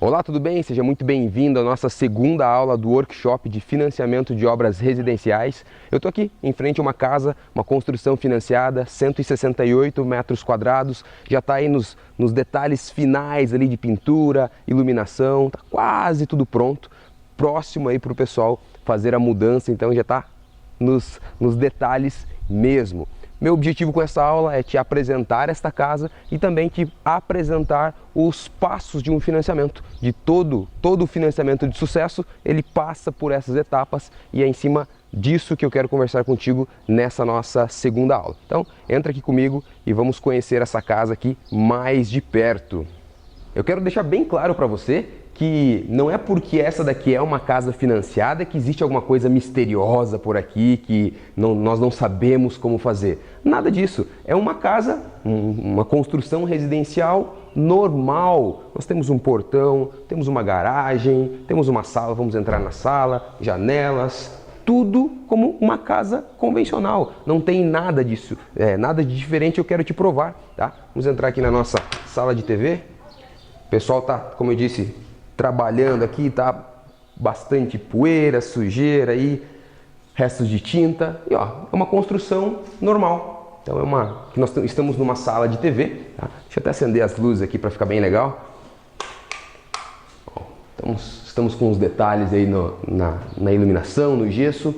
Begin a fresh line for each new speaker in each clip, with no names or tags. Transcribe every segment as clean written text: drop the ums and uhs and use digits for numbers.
Olá, tudo bem? Seja muito bem-vindo à nossa segunda aula do workshop de financiamento de obras residenciais. Eu estou aqui em frente a uma casa, uma construção financiada, 168 metros quadrados, já está aí nos detalhes finais ali de pintura, iluminação, está quase tudo pronto, próximo aí para o pessoal fazer a mudança, então já está nos detalhes mesmo. Meu objetivo com essa aula é te apresentar esta casa e também te apresentar os passos de um financiamento. De todo financiamento de sucesso, ele passa por essas etapas e é em cima disso que eu quero conversar contigo nessa nossa segunda aula. Então, entra aqui comigo e vamos conhecer essa casa aqui mais de perto. Eu quero deixar bem claro para você que não é porque essa daqui é uma casa financiada que existe alguma coisa misteriosa por aqui que nós não sabemos como fazer. Nada disso. É uma casa, uma construção residencial normal. Nós temos um portão, temos uma garagem, temos uma sala, vamos entrar na sala, janelas, tudo como uma casa convencional. Não tem nada disso, nada de diferente eu quero te provar, tá? Vamos entrar aqui na nossa sala de TV. O pessoal tá, como eu disse, trabalhando aqui, tá bastante poeira, sujeira aí, restos de tinta e ó, é uma construção normal. Então nós estamos numa sala de TV, tá? Deixa eu até acender as luzes aqui para ficar bem legal. Ó, estamos com os detalhes aí na iluminação, no gesso.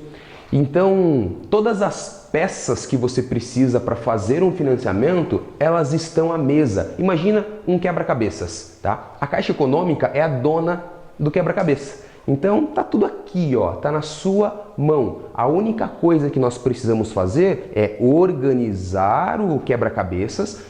Então, todas as peças que você precisa para fazer um financiamento, elas estão à mesa. Imagina um quebra-cabeças, tá? A Caixa Econômica é a dona do quebra-cabeça. Então, tá tudo aqui, ó, tá na sua mão. A única coisa que nós precisamos fazer é organizar o quebra-cabeças,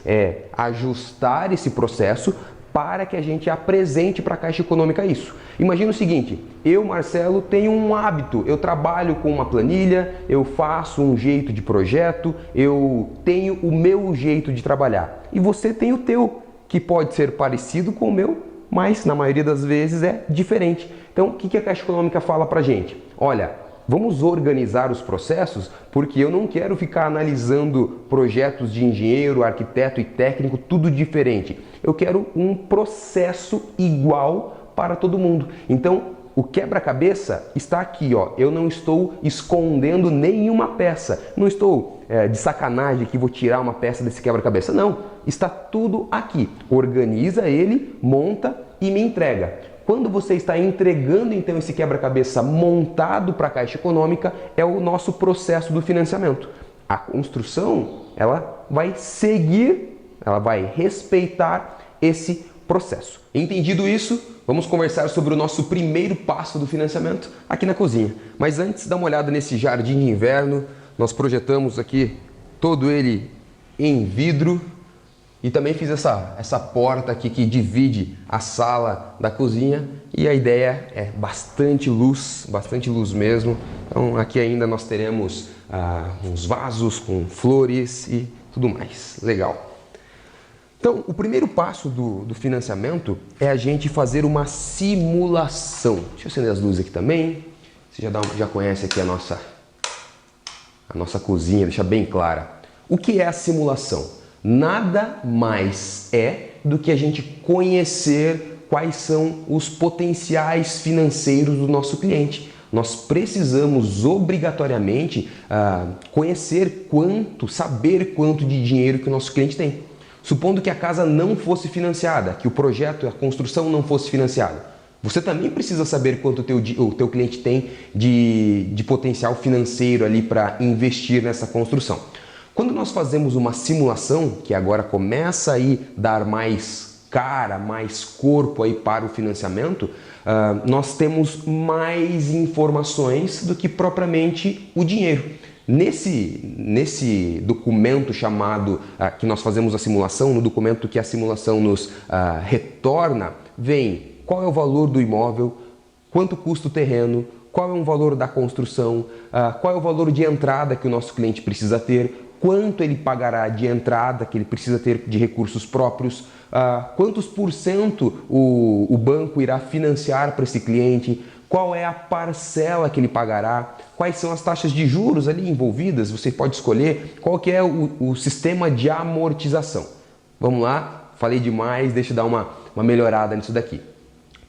ajustar esse processo para que a gente apresente para a Caixa Econômica isso. Imagina o seguinte, eu, Marcelo, tenho um hábito, eu trabalho com uma planilha, eu faço um jeito de projeto, eu tenho o meu jeito de trabalhar. E você tem o teu, que pode ser parecido com o meu, mas na maioria das vezes é diferente. Então, o que a Caixa Econômica fala para a gente? Olha, vamos organizar os processos porque eu não quero ficar analisando projetos de engenheiro, arquiteto e técnico, tudo diferente. Eu quero um processo igual para todo mundo. Então, o quebra-cabeça está aqui, ó. Eu não estou escondendo nenhuma peça. Não estou de sacanagem que vou tirar uma peça desse quebra-cabeça. Não, está tudo aqui. Organiza ele, monta e me entrega. Quando você está entregando então esse quebra-cabeça montado para a Caixa Econômica, é o nosso processo do financiamento. A construção, ela vai seguir, ela vai respeitar esse processo. Entendido isso, vamos conversar sobre o nosso primeiro passo do financiamento aqui na cozinha. Mas antes, dá uma olhada nesse jardim de inverno. Nós projetamos aqui todo ele em vidro. E também fiz essa porta aqui que divide a sala da cozinha e a ideia é bastante luz mesmo. Então aqui ainda nós teremos uns vasos com flores e tudo mais. Legal. Então o primeiro passo do financiamento é a gente fazer uma simulação. Deixa eu acender as luzes aqui também. Você já conhece aqui a nossa cozinha, deixa bem clara. O que é a simulação? Nada mais é do que a gente conhecer quais são os potenciais financeiros do nosso cliente. Nós precisamos obrigatoriamente saber quanto de dinheiro que o nosso cliente tem. Supondo que a casa não fosse financiada, que o projeto, a construção não fosse financiada, você também precisa saber quanto o teu cliente tem de potencial financeiro ali para investir nessa construção. Quando nós fazemos uma simulação, que agora começa a dar mais cara, mais corpo aí para o financiamento, nós temos mais informações do que propriamente o dinheiro. Nesse documento chamado, que nós fazemos a simulação, no documento que a simulação nos retorna, vem qual é o valor do imóvel, quanto custa o terreno, qual é o valor da construção, qual é o valor de entrada que o nosso cliente precisa ter, quanto ele pagará de entrada, que ele precisa ter de recursos próprios, quantos por cento o banco irá financiar para esse cliente, qual é a parcela que ele pagará, quais são as taxas de juros ali envolvidas, você pode escolher qual que é o sistema de amortização. Vamos lá, falei demais, deixa eu dar uma melhorada nisso daqui.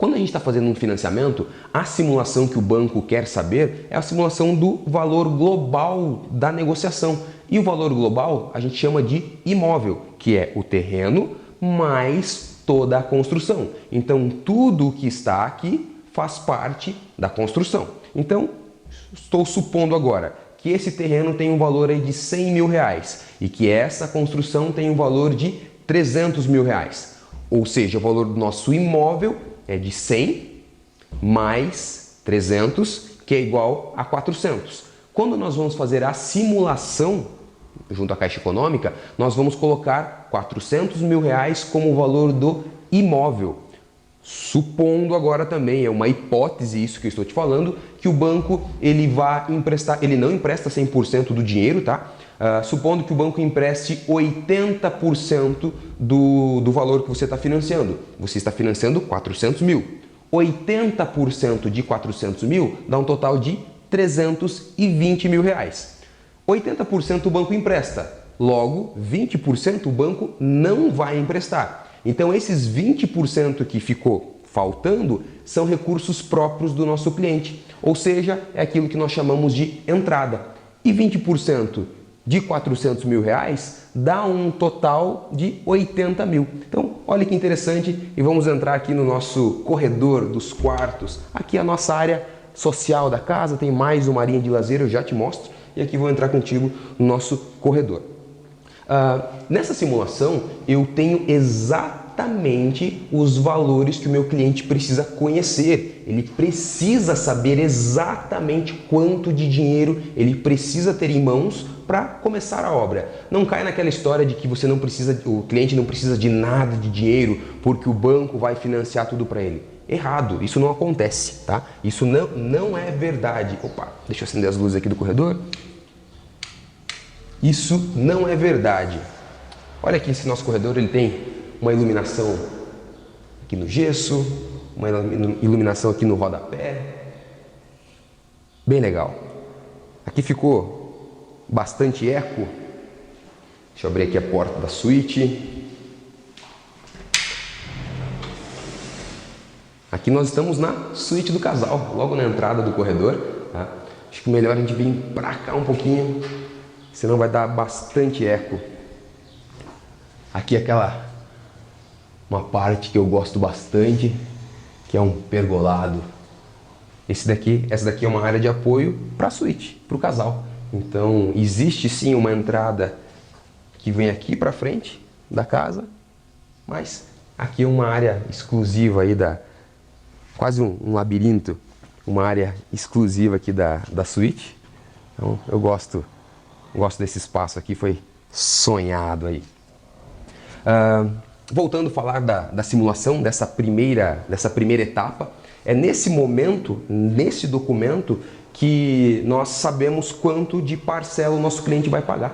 Quando a gente está fazendo um financiamento, a simulação que o banco quer saber é a simulação do valor global da negociação. E o valor global a gente chama de imóvel, que é o terreno mais toda a construção. Então, tudo o que está aqui faz parte da construção. Então, estou supondo agora que esse terreno tem um valor aí de 100 mil reais e que essa construção tem um valor de 300 mil reais. Ou seja, o valor do nosso imóvel é de 100 mais 300, que é igual a 400. Quando nós vamos fazer a simulação junto à Caixa Econômica, nós vamos colocar 400 mil reais como o valor do imóvel. Supondo agora também, é uma hipótese isso que eu estou te falando, que o banco ele vai emprestar, ele não empresta 100% do dinheiro, tá? Supondo que o banco empreste 80% do valor que você está financiando. Você está financiando 400 mil. 80% de 400 mil dá um total de 320 mil reais. 80% o banco empresta, logo 20% o banco não vai emprestar. Então esses 20% que ficou faltando são recursos próprios do nosso cliente, ou seja, é aquilo que nós chamamos de entrada. E 20% de 400 mil reais dá um total de 80 mil. Então olha que interessante, e vamos entrar aqui no nosso corredor dos quartos. Aqui a nossa área social da casa, tem mais uma área de lazer, eu já te mostro. E aqui vou entrar contigo no nosso corredor. Nessa simulação eu tenho exatamente os valores que o meu cliente precisa conhecer. Ele precisa saber exatamente quanto de dinheiro ele precisa ter em mãos para começar a obra. Não cai naquela história de que você não precisa, o cliente não precisa de nada de dinheiro porque o banco vai financiar tudo para ele. Errado, isso não acontece, tá? Isso não é verdade. Opa, deixa eu acender as luzes aqui do corredor. Isso não é verdade. Olha aqui, esse nosso corredor ele tem uma iluminação aqui no gesso, uma iluminação aqui no rodapé. Bem legal. Aqui ficou bastante eco. Deixa eu abrir aqui a porta da suíte. Aqui nós estamos na suíte do casal, logo na entrada do corredor. Tá? Acho que melhor a gente vir para cá um pouquinho, senão vai dar bastante eco. Aqui uma parte que eu gosto bastante, que é um pergolado. Essa daqui é uma área de apoio para a suíte, para o casal. Então existe sim uma entrada que vem aqui para frente da casa, mas aqui é uma área exclusiva aí quase um labirinto, uma área exclusiva aqui da suíte. Então eu gosto desse espaço aqui, foi sonhado aí. Voltando a falar da simulação, dessa primeira etapa, é nesse momento, nesse documento, que nós sabemos quanto de parcela o nosso cliente vai pagar.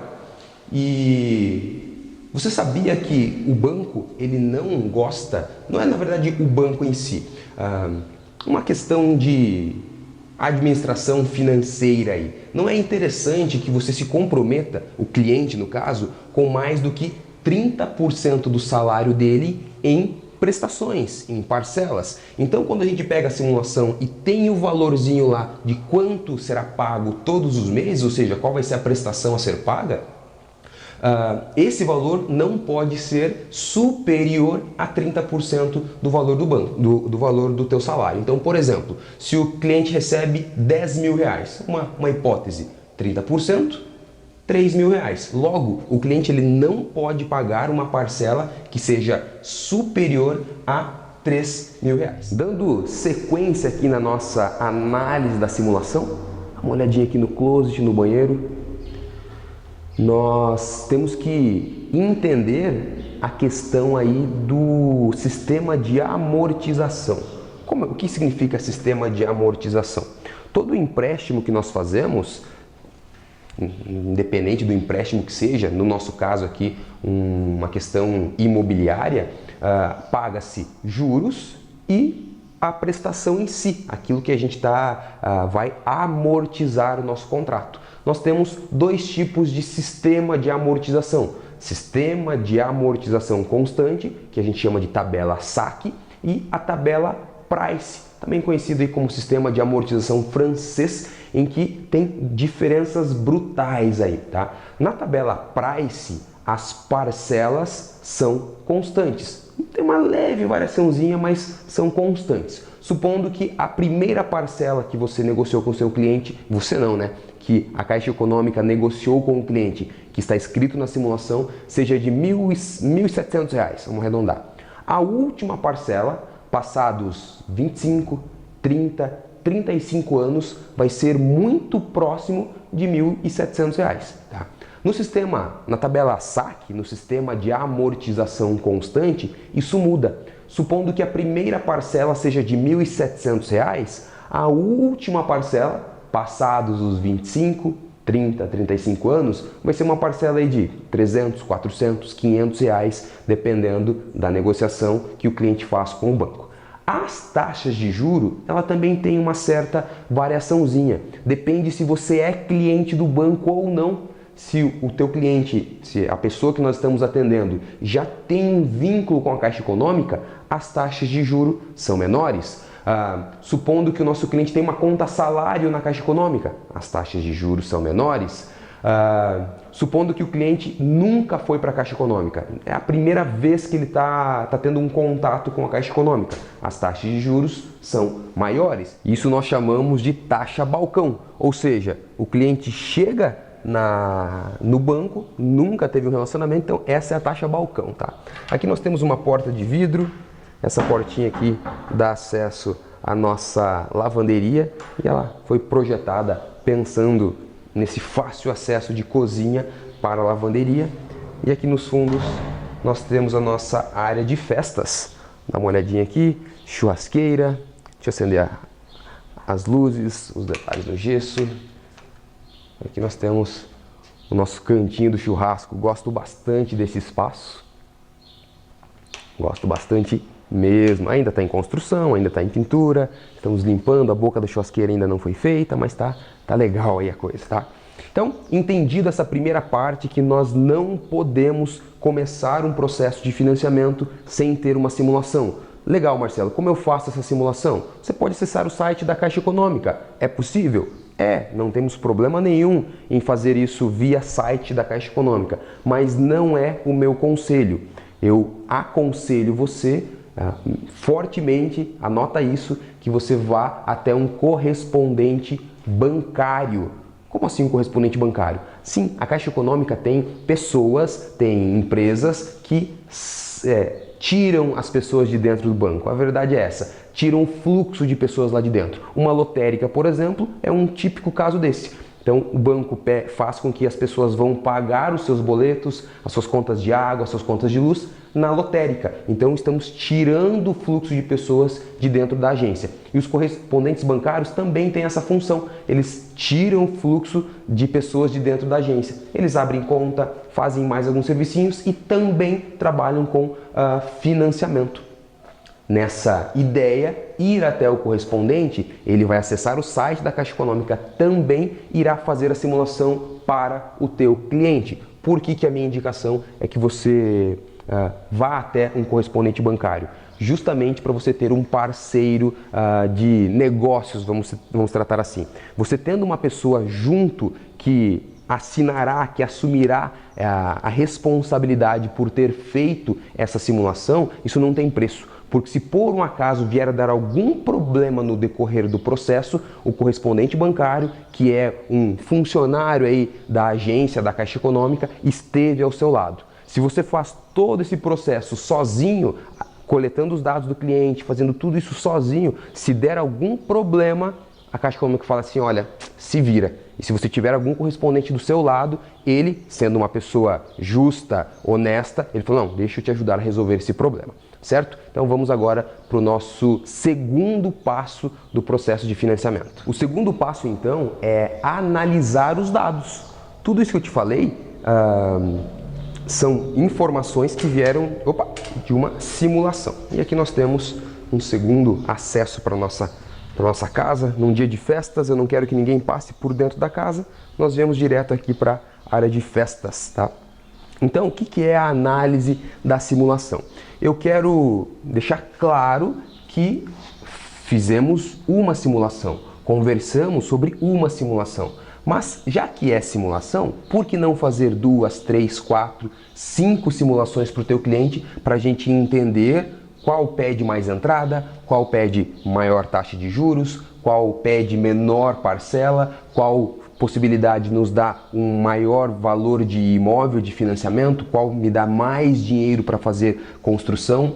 E você sabia que o banco, ele não gosta, não é na verdade o banco em si, uma questão de administração financeira aí. Não é interessante que você se comprometa, o cliente no caso, com mais do que 30% do salário dele em prestações, em parcelas. Então quando a gente pega a simulação e tem o valorzinho lá de quanto será pago todos os meses, ou seja, qual vai ser a prestação a ser paga, esse valor não pode ser superior a 30% do valor do banco, do valor do teu salário. Então, por exemplo, se o cliente recebe 10 mil reais, uma hipótese, 30%, 3 mil reais. Logo, o cliente ele não pode pagar uma parcela que seja superior a 3 mil reais. Dando sequência aqui na nossa análise da simulação, uma olhadinha aqui no closet, no banheiro. Nós temos que entender a questão aí do sistema de amortização. O que significa sistema de amortização? Todo empréstimo que nós fazemos, independente do empréstimo que seja, no nosso caso aqui uma questão imobiliária, paga-se juros e a prestação em si, aquilo que a gente vai amortizar o nosso contrato. Nós temos dois tipos de sistema de amortização. Sistema de amortização constante, que a gente chama de tabela saque, e a tabela Price, também conhecido aí como sistema de amortização francês, em que tem diferenças brutais aí, tá? Na tabela Price, as parcelas são constantes. Tem uma leve variaçãozinha, mas são constantes. Supondo que a primeira parcela que você negociou com o seu cliente, você não, né? Que a Caixa Econômica negociou com o cliente, que está escrito na simulação, seja de R$ 1.700, vamos arredondar. A última parcela, passados 25, 30, 35 anos, vai ser muito próximo de R$ 1.700, tá? No sistema, na tabela SAC, no sistema de amortização constante, isso muda. Supondo que a primeira parcela seja de R$ 1.700, a última parcela, passados os 25, 30, 35 anos, vai ser uma parcela aí de 300, 400, 500 reais, dependendo da negociação que o cliente faz com o banco. As taxas de juro, ela também tem uma certa variaçãozinha. Depende se você é cliente do banco ou não. Se o teu cliente, se a pessoa que nós estamos atendendo já tem um vínculo com a Caixa Econômica, as taxas de juro são menores. Supondo que o nosso cliente tem uma conta salário na Caixa Econômica, as taxas de juros são menores. Supondo que o cliente nunca foi para a Caixa Econômica, é a primeira vez que ele está tendo um contato com a Caixa Econômica, as taxas de juros são maiores. Isso nós chamamos de taxa balcão, ou seja, o cliente chega no banco, nunca teve um relacionamento, então essa é a taxa balcão, tá? Aqui nós temos uma porta de vidro, essa portinha aqui dá acesso à nossa lavanderia e ela foi projetada pensando nesse fácil acesso de cozinha para a lavanderia. E aqui nos fundos nós temos a nossa área de festas. Dá uma olhadinha aqui, churrasqueira, deixa eu acender as luzes, os detalhes no gesso. Aqui nós temos o nosso cantinho do churrasco. Gosto bastante desse espaço. Gosto bastante mesmo. Ainda está em construção, ainda está em pintura. Estamos limpando, a boca da churrasqueira ainda não foi feita, mas tá legal aí a coisa, tá? Então, entendido essa primeira parte, que nós não podemos começar um processo de financiamento sem ter uma simulação. Legal, Marcelo, como eu faço essa simulação? Você pode acessar o site da Caixa Econômica. É possível? Não temos problema nenhum em fazer isso via site da Caixa Econômica, mas não é o meu conselho. Eu aconselho você, fortemente, anota isso, que você vá até um correspondente bancário. Como assim um correspondente bancário? Sim, a Caixa Econômica tem pessoas, tem empresas que tiram as pessoas de dentro do banco. A verdade é essa, tiram o fluxo de pessoas lá de dentro. Uma lotérica, por exemplo, é um típico caso desse. Então, o banco faz com que as pessoas vão pagar os seus boletos, as suas contas de água, as suas contas de luz na lotérica. Então, estamos tirando o fluxo de pessoas de dentro da agência. E os correspondentes bancários também têm essa função. Eles tiram o fluxo de pessoas de dentro da agência. Eles abrem conta, fazem mais alguns servicinhos e também trabalham com financiamento. Nessa ideia, ir até o correspondente, ele vai acessar o site da Caixa Econômica, também irá fazer a simulação para o teu cliente. Por que a minha indicação é que você vá até um correspondente bancário? Justamente para você ter um parceiro de negócios, vamos tratar assim. Você tendo uma pessoa junto que assinará, que assumirá a responsabilidade por ter feito essa simulação, isso não tem preço. Porque se por um acaso vier a dar algum problema no decorrer do processo, o correspondente bancário, que é um funcionário aí da agência, da Caixa Econômica, esteve ao seu lado. Se você faz todo esse processo sozinho, coletando os dados do cliente, fazendo tudo isso sozinho, se der algum problema, a Caixa Econômica fala assim, olha, se vira. E se você tiver algum correspondente do seu lado, ele, sendo uma pessoa justa, honesta, ele falou, não, deixa eu te ajudar a resolver esse problema, certo? Então vamos agora para o nosso segundo passo do processo de financiamento. O segundo passo, então, é analisar os dados. Tudo isso que eu te falei são informações que vieram de uma simulação. E aqui nós temos um segundo acesso para nossa casa. Num dia de festas, eu não quero que ninguém passe por dentro da casa, nós viemos direto aqui para a área de festas, tá? Então, o que é a análise da simulação? Eu quero deixar claro que fizemos uma simulação, conversamos sobre uma simulação. Mas já que é simulação, por que não fazer 2, 3, 4, 5 simulações para o teu cliente para a gente entender qual pede mais entrada, qual pede maior taxa de juros, qual pede menor parcela, qual possibilidade nos dá um maior valor de imóvel, de financiamento, qual me dá mais dinheiro para fazer construção,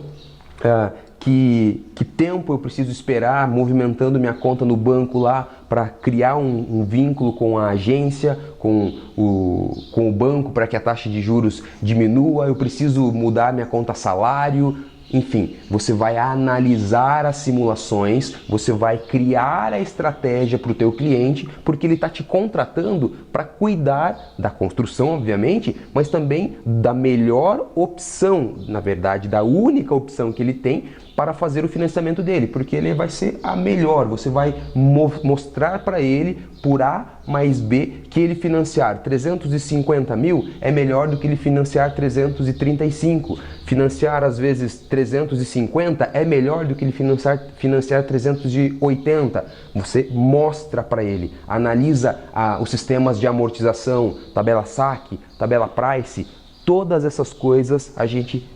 que tempo eu preciso esperar movimentando minha conta no banco lá para criar um vínculo com a agência, com o banco para que a taxa de juros diminua, eu preciso mudar minha conta salário. Enfim, você vai analisar as simulações, você vai criar a estratégia para o teu cliente, porque ele está te contratando para cuidar da construção, obviamente, mas também da melhor opção, na verdade, da única opção que ele tem para fazer o financiamento dele, porque ele vai ser a melhor. Você vai mostrar para ele, por A mais B, que ele financiar 350 mil é melhor do que ele financiar 335. Financiar às vezes 350 é melhor do que ele financiar 380. Você mostra para ele, analisa os sistemas de amortização, tabela saque, tabela price, todas essas coisas a gente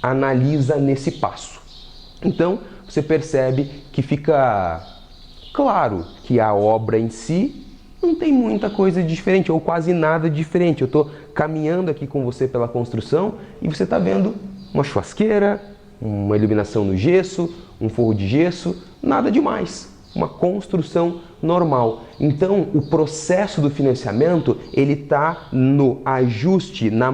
analisa nesse passo. Então você percebe que fica claro que a obra em si não tem muita coisa diferente ou quase nada diferente. Eu estou caminhando aqui com você pela construção e você está vendo uma churrasqueira, uma iluminação no gesso, um forro de gesso, nada demais. Uma construção normal. Então, o processo do financiamento, ele está no ajuste, na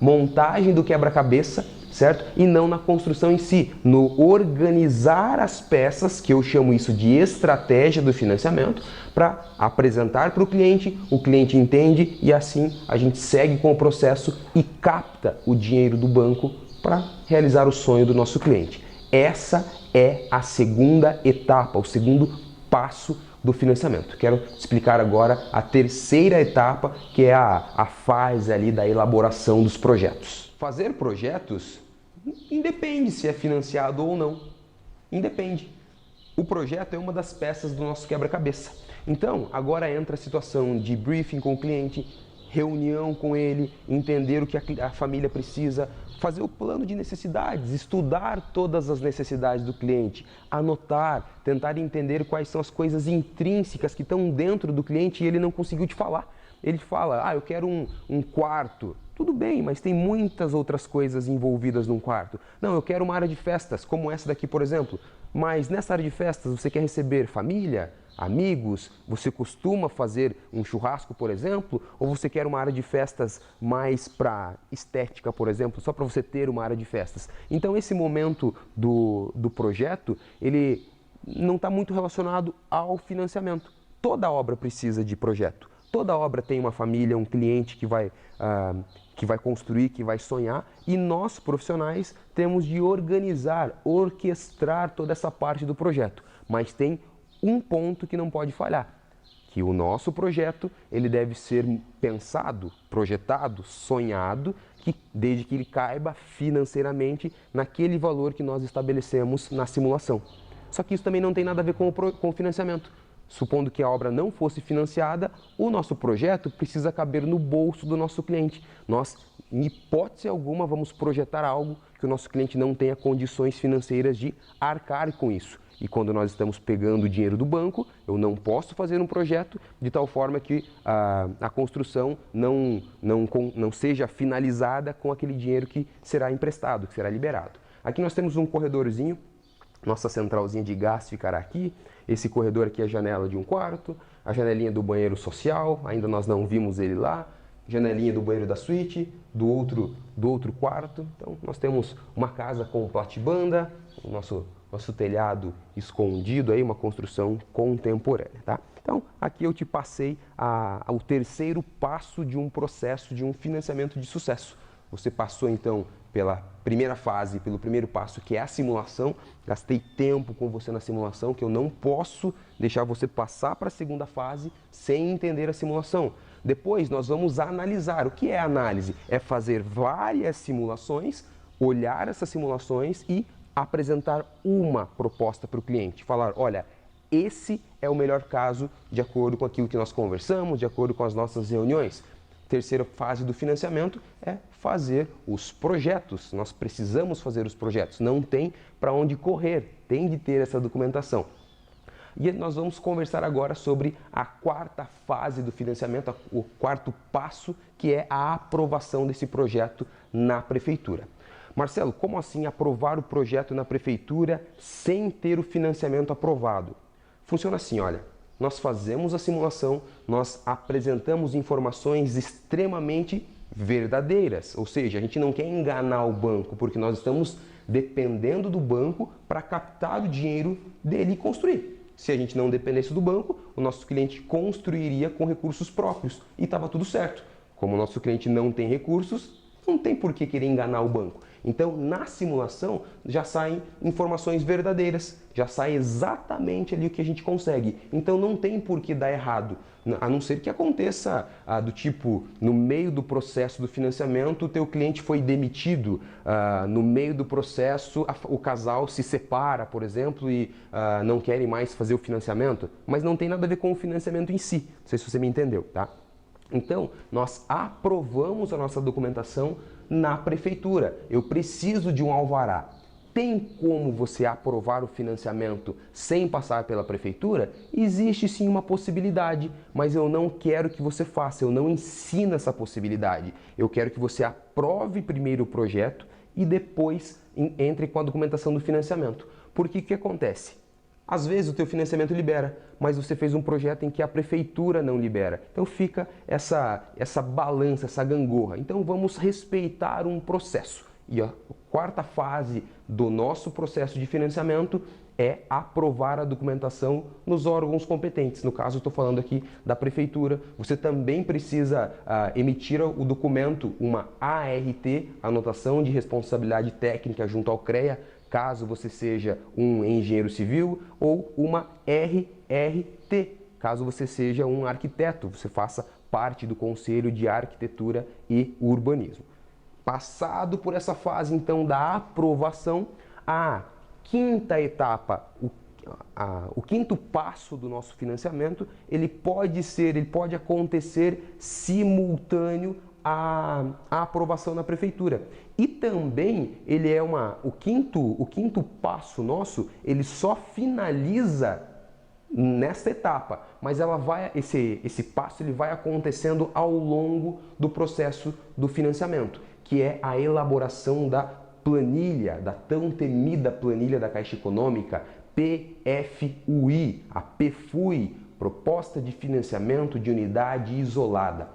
montagem do quebra-cabeça, certo? E não na construção em si, no organizar as peças, que eu chamo isso de estratégia do financiamento, para apresentar para o cliente entende e assim a gente segue com o processo e capta o dinheiro do banco para realizar o sonho do nosso cliente. Essa é a segunda etapa, o segundo passo do financiamento. Quero explicar agora a terceira etapa, que é a fase ali da elaboração dos projetos. Fazer projetos independe se é financiado ou não. Independe. O projeto é uma das peças do nosso quebra-cabeça. Então, agora entra a situação de briefing com o cliente, reunião com ele, entender o que a família precisa, fazer o plano de necessidades, estudar todas as necessidades do cliente, anotar, tentar entender quais são as coisas intrínsecas que estão dentro do cliente e ele não conseguiu te falar. Ele fala, eu quero um quarto. Tudo bem, mas tem muitas outras coisas envolvidas num quarto. Não, eu quero uma área de festas, como essa daqui, por exemplo. Mas nessa área de festas você quer receber família, amigos? Você costuma fazer um churrasco, por exemplo? Ou você quer uma área de festas mais para estética, por exemplo, só para você ter uma área de festas? Então esse momento do projeto, ele não está muito relacionado ao financiamento. Toda obra precisa de projeto. Toda obra tem uma família, um cliente que vai construir, que vai sonhar, e nós, profissionais, temos de organizar, orquestrar toda essa parte do projeto. Mas tem um ponto que não pode falhar, que o nosso projeto ele deve ser pensado, projetado, sonhado, desde que ele caiba financeiramente naquele valor que nós estabelecemos na simulação. Só que isso também não tem nada a ver com o financiamento. Supondo que a obra não fosse financiada, o nosso projeto precisa caber no bolso do nosso cliente. Nós, em hipótese alguma, vamos projetar algo que o nosso cliente não tenha condições financeiras de arcar com isso. E quando nós estamos pegando o dinheiro do banco, eu não posso fazer um projeto de tal forma que a construção não seja finalizada com aquele dinheiro que será emprestado, que será liberado. Aqui nós temos um corredorzinho. Nossa centralzinha de gás ficará aqui. Esse corredor aqui é a janela de um quarto, a janelinha do banheiro social, ainda nós não vimos ele lá, janelinha do banheiro da suíte, do outro quarto. Então nós temos uma casa com platibanda, o nosso telhado escondido aí, uma construção contemporânea, tá? Então aqui eu te passei o terceiro passo de um processo de um financiamento de sucesso. Você passou então pela primeira fase, pelo primeiro passo, que é a simulação. Gastei tempo com você na simulação, que eu não posso deixar você passar para a segunda fase sem entender a simulação. Depois nós vamos analisar. O que é análise? É fazer várias simulações, olhar essas simulações e apresentar uma proposta para o cliente, falar, olha, esse é o melhor caso de acordo com aquilo que nós conversamos, de acordo com as nossas reuniões. Terceira fase do financiamento é fazer os projetos. Nós precisamos fazer os projetos, não tem para onde correr, tem de ter essa documentação. E nós vamos conversar agora sobre a quarta fase do financiamento, o quarto passo, que é a aprovação desse projeto na prefeitura. Marcelo, como assim aprovar o projeto na prefeitura sem ter o financiamento aprovado? Funciona assim, olha, nós fazemos a simulação, nós apresentamos informações extremamente verdadeiras, ou seja, a gente não quer enganar o banco, porque nós estamos dependendo do banco para captar o dinheiro dele e construir. Se a gente não dependesse do banco, o nosso cliente construiria com recursos próprios e estava tudo certo. Como o nosso cliente não tem recursos, não tem por que querer enganar o banco. Então, na simulação, já saem informações verdadeiras, já sai exatamente ali o que a gente consegue. Então, não tem por que dar errado, a não ser que aconteça do tipo, no meio do processo do financiamento, o teu cliente foi demitido, no meio do processo, o casal se separa, por exemplo, e não querem mais fazer o financiamento, mas não tem nada a ver com o financiamento em si. Não sei se você me entendeu, tá? Então, nós aprovamos a nossa documentação na prefeitura. Eu preciso de um alvará. Tem como você aprovar o financiamento sem passar pela prefeitura? Existe sim uma possibilidade, mas eu não quero que você faça, eu não ensino essa possibilidade. Eu quero que você aprove primeiro o projeto e depois entre com a documentação do financiamento. Porque o que acontece? Às vezes o teu financiamento libera, mas você fez um projeto em que a prefeitura não libera. Então fica essa balança, essa gangorra. Então vamos respeitar um processo. E a quarta fase do nosso processo de financiamento é aprovar a documentação nos órgãos competentes. No caso, estou falando aqui da prefeitura. Você também precisa emitir o documento, uma ART, Anotação de Responsabilidade Técnica, junto ao CREA, caso você seja um engenheiro civil, ou uma RRT, caso você seja um arquiteto, você faça parte do Conselho de Arquitetura e Urbanismo. Passado por essa fase, então, da aprovação, a quinta etapa, o quinto passo do nosso financiamento, ele pode acontecer simultâneo à aprovação na prefeitura. E também ele é o quinto passo nosso, ele só finaliza nesta etapa, mas esse passo ele vai acontecendo ao longo do processo do financiamento, que é a elaboração da planilha, da tão temida planilha da Caixa Econômica, PFUI, a PFUI, Proposta de Financiamento de Unidade Isolada.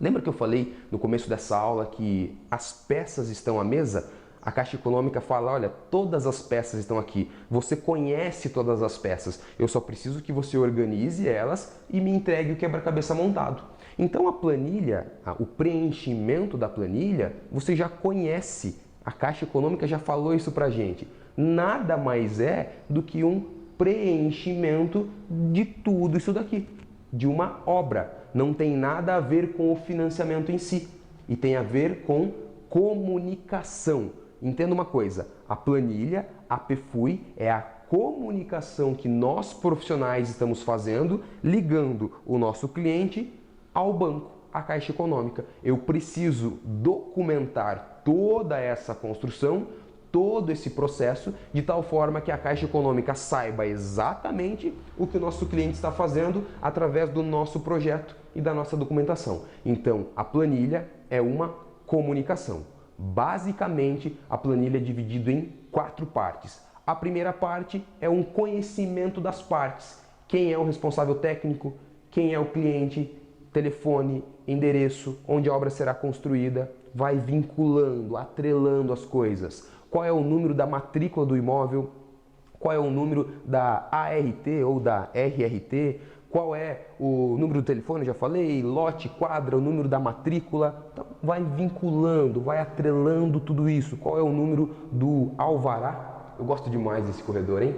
Lembra que eu falei no começo dessa aula que as peças estão à mesa? A Caixa Econômica fala, olha, todas as peças estão aqui, você conhece todas as peças, eu só preciso que você organize elas e me entregue o quebra-cabeça montado. Então a planilha, o preenchimento da planilha, você já conhece, a Caixa Econômica já falou isso pra gente. Nada mais é do que um preenchimento de tudo isso daqui, de uma obra. Não tem nada a ver com o financiamento em si e tem a ver com comunicação. Entenda uma coisa, a planilha, a PFUI, é a comunicação que nós profissionais estamos fazendo, ligando o nosso cliente ao banco, à Caixa Econômica. Eu preciso documentar toda essa construção, todo esse processo, de tal forma que a Caixa Econômica saiba exatamente o que o nosso cliente está fazendo através do nosso projeto e da nossa documentação. Então, a planilha é uma comunicação. Basicamente, a planilha é dividida em 4 partes. A primeira parte é um conhecimento das partes. Quem é o responsável técnico, quem é o cliente, telefone, endereço, onde a obra será construída, vai vinculando, atrelando as coisas. Qual é o número da matrícula do imóvel, qual é o número da ART ou da RRT, qual é o número do telefone, já falei, lote, quadra, o número da matrícula. Então, vai vinculando, vai atrelando tudo isso. Qual é o número do alvará? Eu gosto demais desse corredor, hein?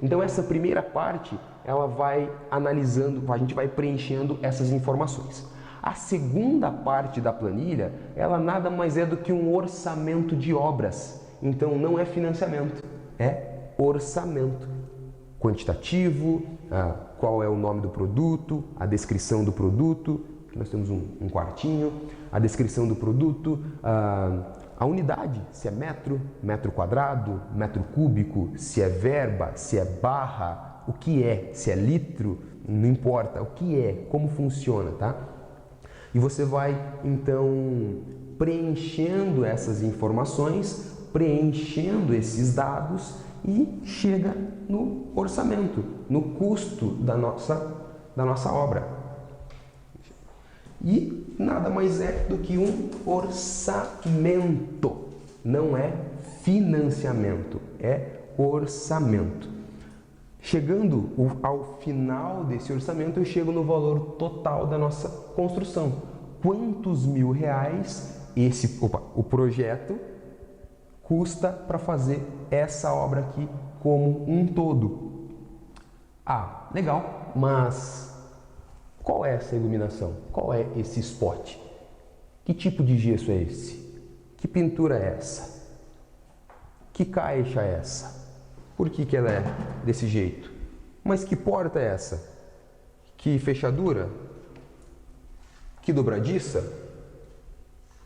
Então essa primeira parte, ela vai analisando, a gente vai preenchendo essas informações. A segunda parte da planilha, ela nada mais é do que um orçamento de obras. Então não é financiamento. é orçamento. Quantitativo, qual é o nome do produto, a descrição do produto, nós temos um quartinho, a descrição do produto, a unidade, se é metro, metro quadrado, metro cúbico, se é verba, se é barra, o que é, se é litro, não importa, o que é, como funciona, tá? E você vai, então, preenchendo essas informações, preenchendo esses dados e chega no orçamento, no custo da nossa obra. E nada mais é do que um orçamento, não é financiamento, é orçamento. Chegando ao final desse orçamento, eu chego no valor total da nossa construção. Quantos mil reais o projeto custa para fazer essa obra aqui como um todo? Ah, legal, mas qual é essa iluminação? Qual é esse spot? Que tipo de gesso é esse? Que pintura é essa? Que caixa é essa? Por que ela é desse jeito? Mas que porta é essa? Que fechadura? Que dobradiça?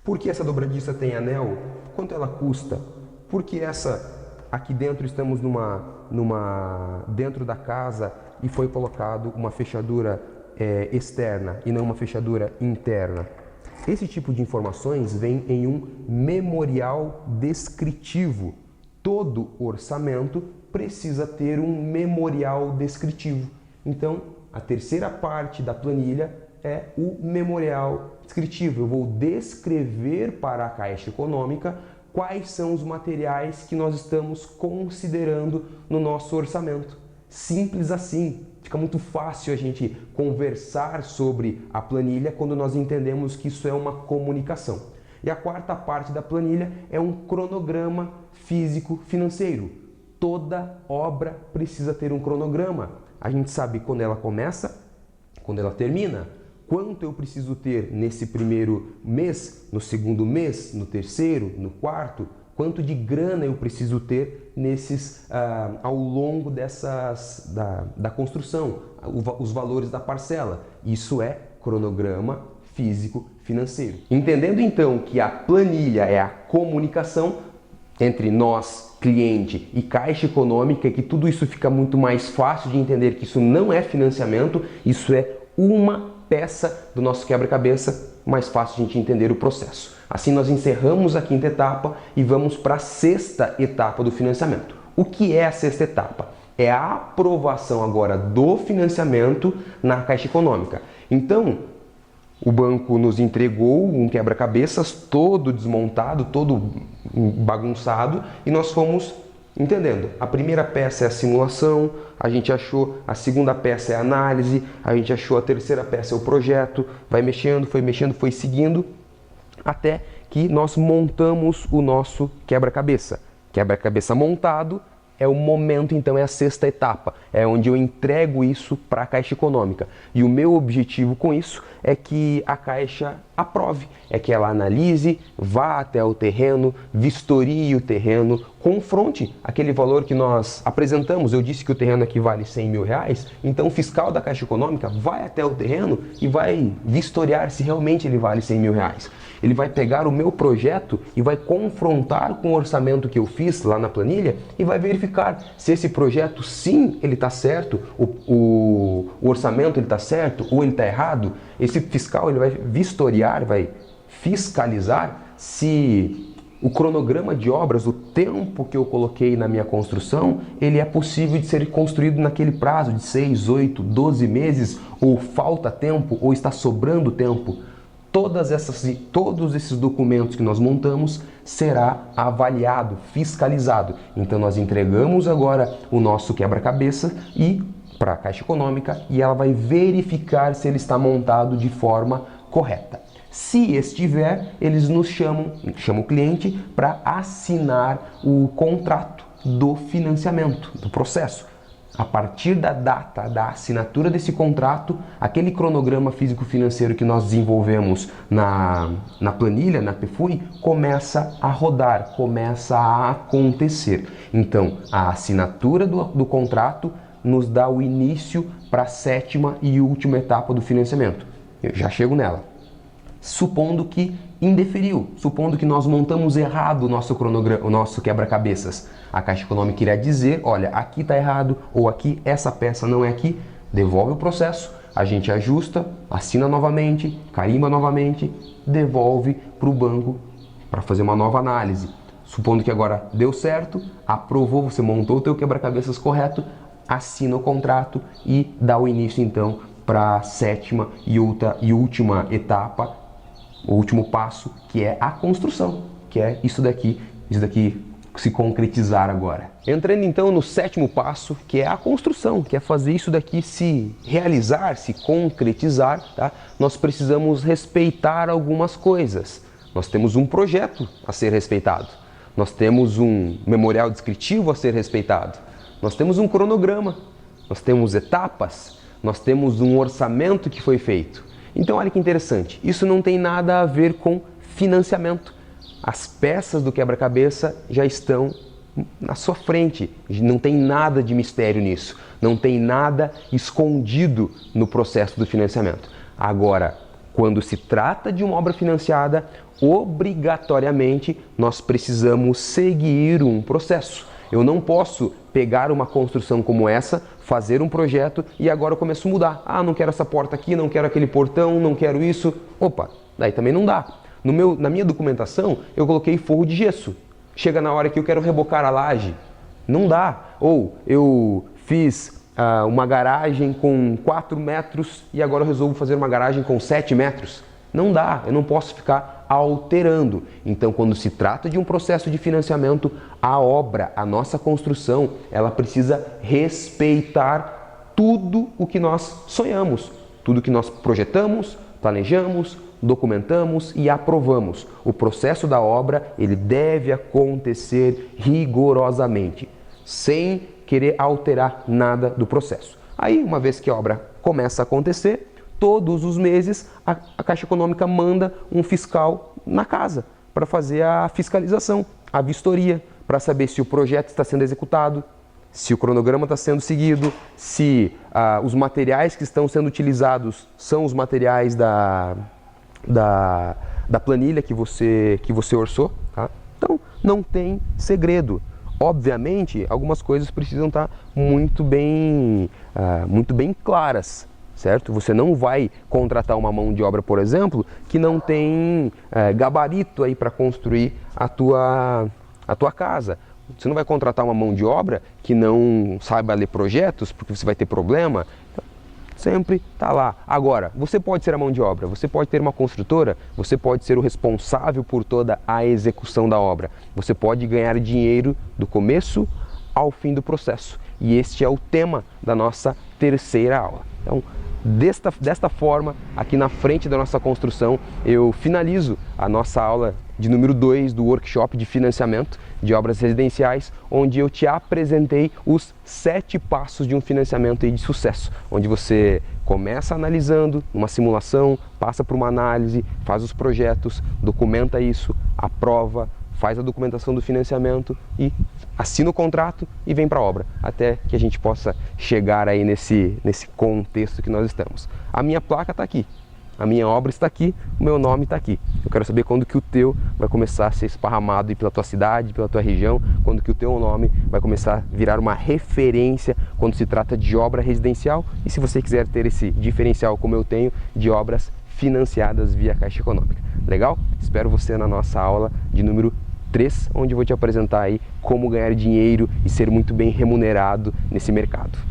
Por que essa dobradiça tem anel? Quanto ela custa? Por que essa aqui dentro estamos dentro da casa e foi colocado uma fechadura externa e não uma fechadura interna? Esse tipo de informações vem em um memorial descritivo. Todo orçamento precisa ter um memorial descritivo. Então, a terceira parte da planilha é o memorial descritivo. Eu vou descrever para a Caixa Econômica quais são os materiais que nós estamos considerando no nosso orçamento. Simples assim. Fica muito fácil a gente conversar sobre a planilha quando nós entendemos que isso é uma comunicação. E a quarta parte da planilha é um cronograma físico-financeiro. Toda obra precisa ter um cronograma. A gente sabe quando ela começa, quando ela termina, quanto eu preciso ter nesse primeiro mês, no segundo mês, no terceiro, no quarto, quanto de grana eu preciso ter ao longo da construção, os valores da parcela. Isso é cronograma físico-financeiro. Entendendo então que a planilha é a comunicação entre nós, cliente e Caixa Econômica, que tudo isso fica muito mais fácil de entender que isso não é financiamento, isso é uma peça do nosso quebra-cabeça, mais fácil de a gente entender o processo. Assim nós encerramos a quinta etapa e vamos para a sexta etapa do financiamento. O que é a sexta etapa? É a aprovação agora do financiamento na Caixa Econômica. Então, o banco nos entregou um quebra-cabeças todo desmontado, todo bagunçado, e nós fomos entendendo. A primeira peça é a simulação, a gente achou, a segunda peça é a análise, a gente achou, a terceira peça é o projeto, vai mexendo, foi seguindo, até que nós montamos o nosso quebra-cabeça. Quebra-cabeça montado é o momento, então é a sexta etapa, é onde eu entrego isso para a Caixa Econômica. E o meu objetivo com isso é que a Caixa aprove, é que ela analise, vá até o terreno, vistorie o terreno, confronte aquele valor que nós apresentamos. Eu disse que o terreno aqui vale 100 mil reais, então o fiscal da Caixa Econômica vai até o terreno e vai vistoriar se realmente ele vale 100 mil reais. Ele vai pegar o meu projeto e vai confrontar com o orçamento que eu fiz lá na planilha e vai verificar se esse projeto, sim, ele está certo, o orçamento ele está certo ou ele está errado. Esse fiscal ele vai vistoriar, vai fiscalizar se o cronograma de obras, o tempo que eu coloquei na minha construção, ele é possível de ser construído naquele prazo de 6, 8, 12 meses, ou falta tempo, ou está sobrando tempo. Todos esses documentos que nós montamos será avaliado, fiscalizado. Então nós entregamos agora o nosso quebra-cabeça para a Caixa Econômica e ela vai verificar se ele está montado de forma correta. Se estiver, eles nos chamam o cliente para assinar o contrato do financiamento, do processo. a partir da data da assinatura desse contrato, aquele cronograma físico-financeiro que nós desenvolvemos na planilha, na PFUI, começa a rodar, começa a acontecer. Então, a assinatura do contrato nos dá o início para a 7ª e última etapa do financiamento. Eu já chego nela. Supondo que indeferiu, supondo que nós montamos errado o nosso cronograma, o nosso quebra-cabeças. A Caixa Econômica irá dizer, olha, aqui está errado, ou aqui essa peça não é aqui, devolve o processo, a gente ajusta, assina novamente, carimba novamente, devolve para o banco para fazer uma nova análise. Supondo que agora deu certo, aprovou, você montou o teu quebra-cabeças correto, assina o contrato e dá o início então para a 7ª e última etapa, o último passo, que é a construção, que é isso daqui se concretizar agora. Entrando então no 7º passo, que é a construção, que é fazer isso daqui se realizar, se concretizar, tá? Nós precisamos respeitar algumas coisas. Nós temos um projeto a ser respeitado, nós temos um memorial descritivo a ser respeitado, nós temos um cronograma, nós temos etapas, nós temos um orçamento que foi feito. Então olha que interessante, isso não tem nada a ver com financiamento. As peças do quebra-cabeça já estão na sua frente, não tem nada de mistério nisso, não tem nada escondido no processo do financiamento. Agora, quando se trata de uma obra financiada, obrigatoriamente nós precisamos seguir um processo. Eu não posso pegar uma construção como essa, fazer um projeto e agora eu começo a mudar. Ah, não quero essa porta aqui, não quero aquele portão, não quero isso. Opa, daí também não dá. Na minha documentação, eu coloquei forro de gesso. Chega na hora que eu quero rebocar a laje, não dá. Ou eu fiz uma garagem com 4 metros e agora eu resolvo fazer uma garagem com 7 metros. Não dá, eu não posso ficar alterando. Então, quando se trata de um processo de financiamento, a obra, a nossa construção, ela precisa respeitar tudo o que nós sonhamos, tudo que nós projetamos, planejamos, documentamos e aprovamos. O processo da obra, ele deve acontecer rigorosamente, sem querer alterar nada do processo. Aí, uma vez que a obra começa a acontecer, todos os meses a Caixa Econômica manda um fiscal na casa para fazer a fiscalização, a vistoria, para saber se o projeto está sendo executado, se o cronograma está sendo seguido, se os materiais que estão sendo utilizados são os materiais da planilha que você orçou. Tá? Então, não tem segredo. Obviamente, algumas coisas precisam estar muito bem claras. Certo? Você não vai contratar uma mão de obra, por exemplo, que não tem gabarito aí para construir a tua casa. Você não vai contratar uma mão de obra que não saiba ler projetos, porque você vai ter problema. Então, sempre está lá. Agora, você pode ser a mão de obra, você pode ter uma construtora, você pode ser o responsável por toda a execução da obra. Você pode ganhar dinheiro do começo ao fim do processo. E este é o tema da nossa 3ª aula. Então, desta forma, aqui na frente da nossa construção, eu finalizo a nossa aula de número 2 do workshop de financiamento de obras residenciais, onde eu te apresentei os 7 passos de um financiamento de sucesso, onde você começa analisando uma simulação, passa por uma análise, faz os projetos, documenta isso, aprova, faz a documentação do financiamento e assina o contrato e vem para a obra, até que a gente possa chegar aí nesse contexto que nós estamos. A minha placa está aqui, a minha obra está aqui, o meu nome está aqui. Eu quero saber quando que o teu vai começar a ser esparramado aí pela tua cidade, pela tua região, quando que o teu nome vai começar a virar uma referência quando se trata de obra residencial e se você quiser ter esse diferencial como eu tenho de obras financiadas via Caixa Econômica. Legal? Espero você na nossa aula de número 3, onde eu vou te apresentar aí como ganhar dinheiro e ser muito bem remunerado nesse mercado.